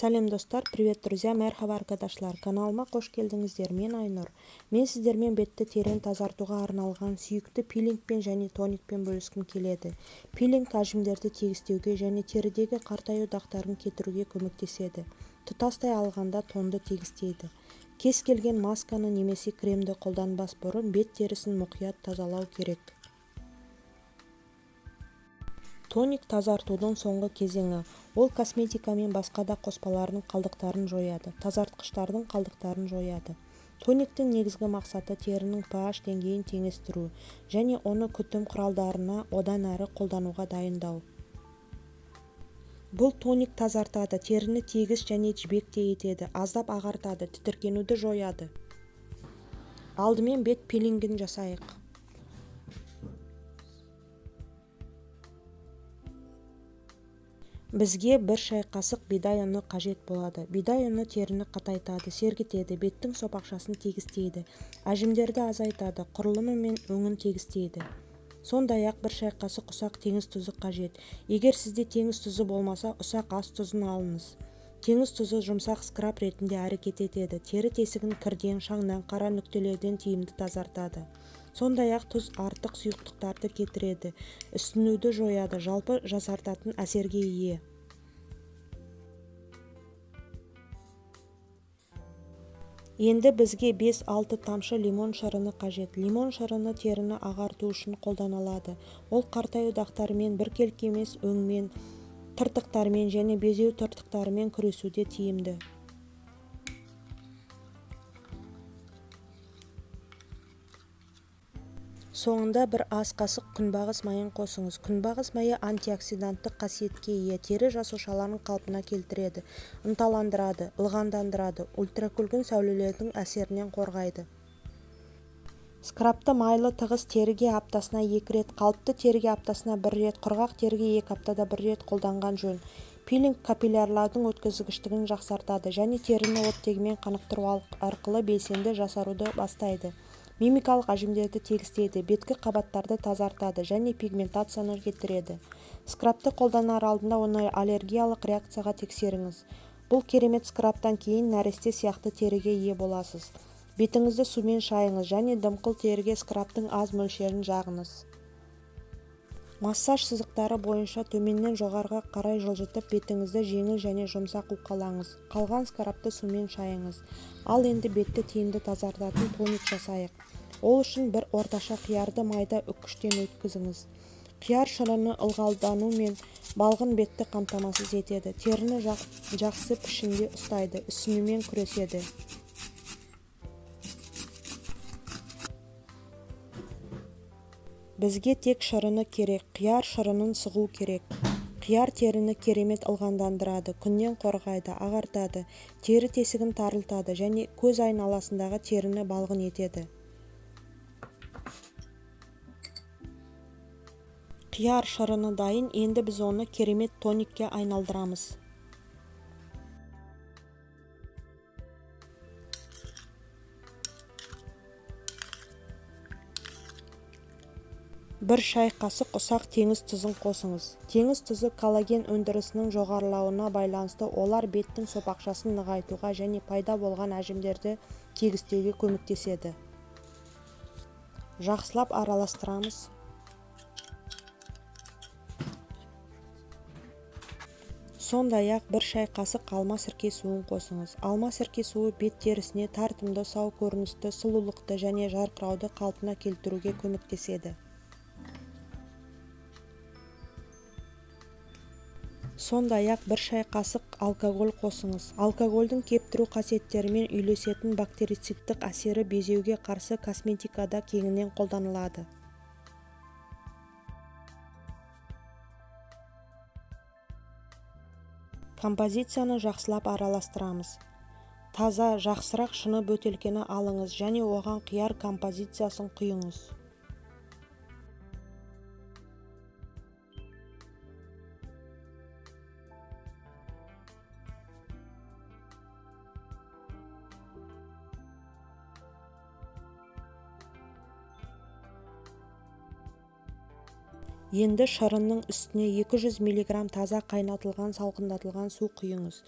Сәлем достар, привет, друзья, мәрхаба arkadaşlar. Каналыма қош келдіңіздер. Мен Айнұр. Мен сіздермен бетті терең тазартуға арналған сүйікті пилингпен және тоникпен бөліскім келеді. Пилинг ажымдерді тегістеуге және терідегі қартаю дақтарын кетіруге көмектеседі. Тұтастай алғанда тонды тегістейді. Кез келген масканы немесе кремді қолданбас бұрын бет терісін мұқият тазалау керек. Тоник тазартудың соңғы кезеңі. Ол косметика мен басқа да қоспалардың қалдықтарын жояды, тазартқыштардың қалдықтарын жояды. Тониктің негізгі мақсаты терінің pH деңгейін теңестіру және оны күтім құралдарына одан әрі қолдануға дайындау. Бұл тоник тазартады, теріні тегіс және жібектей етеді, аздап ағартады, тітіркенуді жояды. Алдымен бет пилингін жасайық. Бізге 1 шай қасық бидай ұны қажет болады. Бидай ұны теріні қатайтады, сергітеді, беттің сопақшасын тегістейді, әжімдерді азайтады, құрылымы мен өңін тегістейді. Сондай-ақ 1 шай қасық ұсақ теңіз тұзы қажет. Егер сізде теңіз тұзы болмаса, ұсақ ас тұзын алыңыз. Теңіз тұзы жұмсақ скраб ретінде әрекет етеді. Тері тесігін кірден, шаңнан, қара нүктелерден тиімді тазартады. Сондай-ақ тұз артық сұйықтықтарды кетіреді, ісінуді жояды, жалпы жасартатын әсерге ие. Енді бізге 5-6 тамшы лимон шырыны қажет. Лимон шырыны теріні ағарту үшін қолданылады. Ол қартаю дақтарымен біркелкі емес өңмен, тыртықтармен және безеу тыртықтарымен күресуде тиімді. Соңында 1 ас қасық күнбағыс майын қосыңыз. Күнбағыс майы антиоксиданттық қасиетке ие, тері жасушаларын қалпына келтіреді, ынталандырады, ылғалдандырады, ультракүлгін сәулелердің әсерінен қорғайды. Скрабты майлы тығыз теріге аптасына 2 рет, қалыпты теріге аптасына 1 рет, құрғақ теріге 2 аптада 1 рет қолданған жөн. Пилинг капиллярлардың өткізгіштігін жақсартады және теріні оттегімен қанықтыру арқылы белсенді жасаруды бастайды. Мимикалық әжімдерді тегістейді, беткі қабаттарды тазартады және пигментацияны кетіреді. Скрабты қолданар алдында оны аллергиялық реакцияға тексеріңіз. Бұл керемет скрабтан кейін нәресте сияқты теріге ие боласыз. Бетіңізді сумен шайыңыз және дымқыл теріге скрабтың аз мөлшерін жағыңыз. Массаж сызықтары бойынша төменнен жоғарыға қарай жылжытып, бетіңізді жеңіл және жұмсақ уқалаңыз. Қалған скрабты сумен шайыңыз. Ал енді бетті тиімді тазартатын тоник жасайық. Ол үшін 1 орташа қиярды майда үккіштен өткізіңіз. Қияр шырыны ылғалдану мен балғын бетті қамтамасыз етеді. Теріні жақсы пішінде ұстайды, ісінумен күреседі. Бізге тек шырыны керек, қияр шырынын сығу керек. Қияр теріні керемет ылғалдандырады, күннен қорғайды, ағартады, тері тесігін тарылтады және көз айналасындағы теріні балғын етеді. Қияр шырыны дайын, енді біз оны керемет тоникке айналдырамыз. Bir шай қасық ұсақ теңіз тұзын қосыңыз. Теңіз тұзы коллаген өндірісінің жоғарылауына байланысты олар беттің сопақшасын нығайтуға және пайда болған әжімдерді тегістеуге көмектеседі. Жақсылап араластырамыз. Сондай-ақ 1 шай қасық алма сірке суын қосыңыз. Алма сірке суы бет терісіне тартымды, сау көріністі, сұлулықты және жарқырауды қалпына келтіруге көмектеседі. Сондай-ақ 1 шай қасық алкоголь қосыңыз. Алкогольдің кептіру қасиеттерімен үйлесетін бактерицидтік әсері безеуге қарсы косметикада кеңінен қолданылады. Композицияны жақсылап араластырамыз. Таза, жақсырақ шыны бөтелкені алыңыз және оған қияр композициясын құйыңыз. Енді шырынның үстіне 200 мг таза қайнатылған салқындатылған су құйыңыз.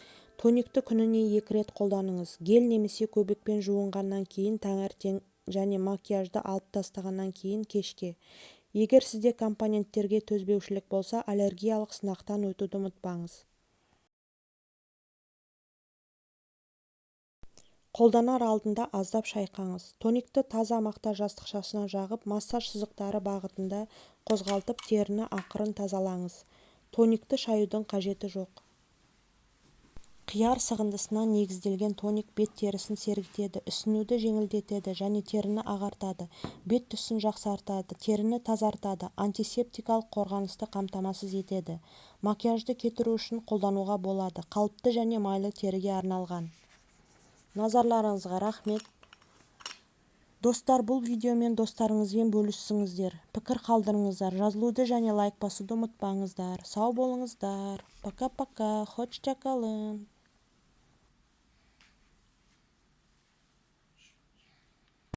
Тоникті күніне 2 рет қолданыңыз. Гель немесе көбікпен жуынғаннан кейін таңертең және макияжды алып тастағаннан кейін кешке. Егер сізде компоненттерге төзбеушілік болса, аллергиялық сынақтан өтуді ұмытпаңыз. Қолданар алдында аздап шайқаңыз. Тоникті таза мақта жастықшасына жағып, массаж сызықтары бағытында қозғалтып, теріні ақырын тазалаңыз. Тоникті шаюдың қажеті жоқ. Қияр сығындысына негізделген тоник бет терісін сергітеді, ісінуді жеңілдетеді және теріні ағартады, бет түсін жақсартады, теріні тазартады, антисептикалық қорғанысты қамтамасыз етеді. Макияжды кетіру үшін қолдануға болады. Қалыпты және майлы теріге арналған. Назарларыңызға рахмет. Достар, бұл видеомен достарыңызбен бөліссіңіздер. Пікір қалдырыңыздар. Жазылуды және лайк басуды ұмытпаңыздар. Сау болыңыздар. Пока-пока. Hoşça kalın.